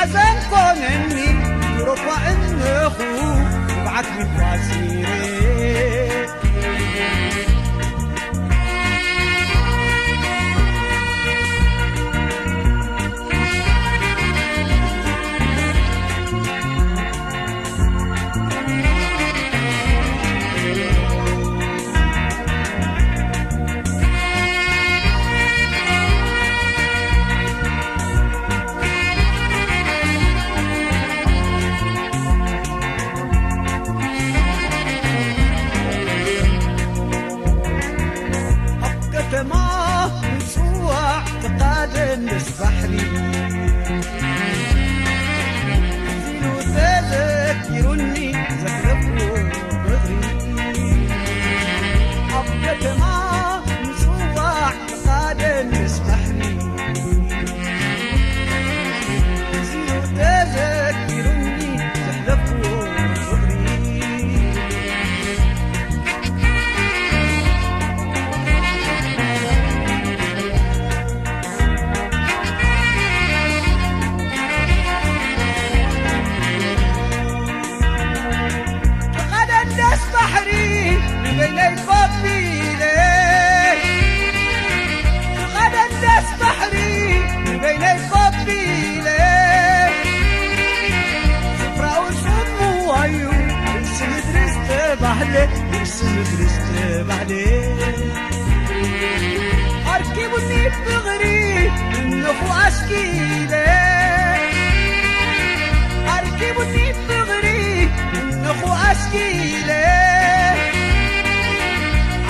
حزن كونني رفع النخو وبعت من فاسيري ما نسوع تقادم نسبحني زينو تذكرني زخرفو بغري حبك ما نسوع تقادم نسبحني زينو تذكرني زخرفو بغري بين الفضيلة غدا الناس بحري بين الفضيلة سفرة وشم وعيو يرسم درست بحلي يرسم درست بحلي أركبني بغري النخو أشكيلة أركبني بغري النخو أشكيلة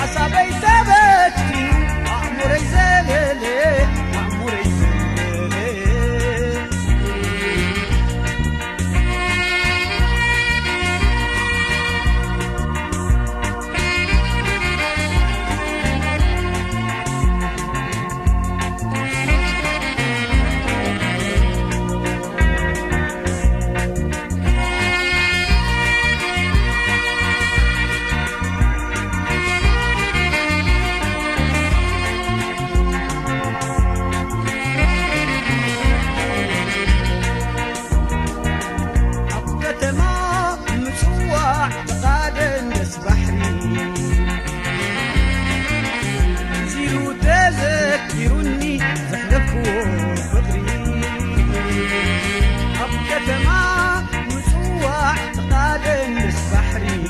عصابي تبكي عمري زلالي عمري زلالي يروني زحلفو بغري أبكت ما مسوع تقادم السبحري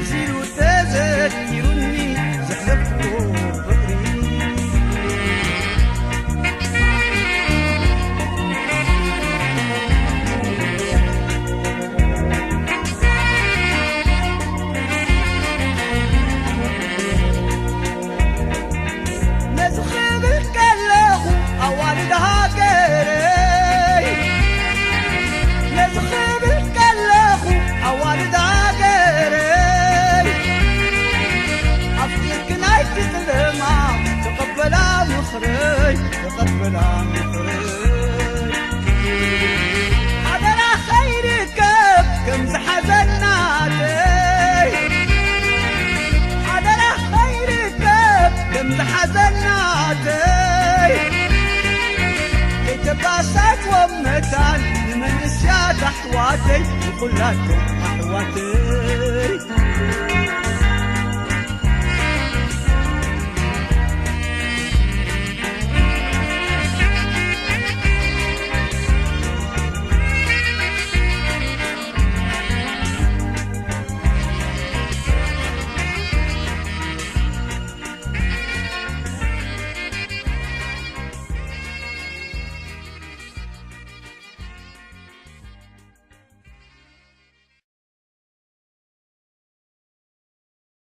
زيرو تذكرني زحلفو بغري تقبل عن مخرج عدنا خيرك كم زحزناتي عدنا خيرك كم زحزناتي اتباسات ومتان لمن نسيات احواتي وكلكم احواتي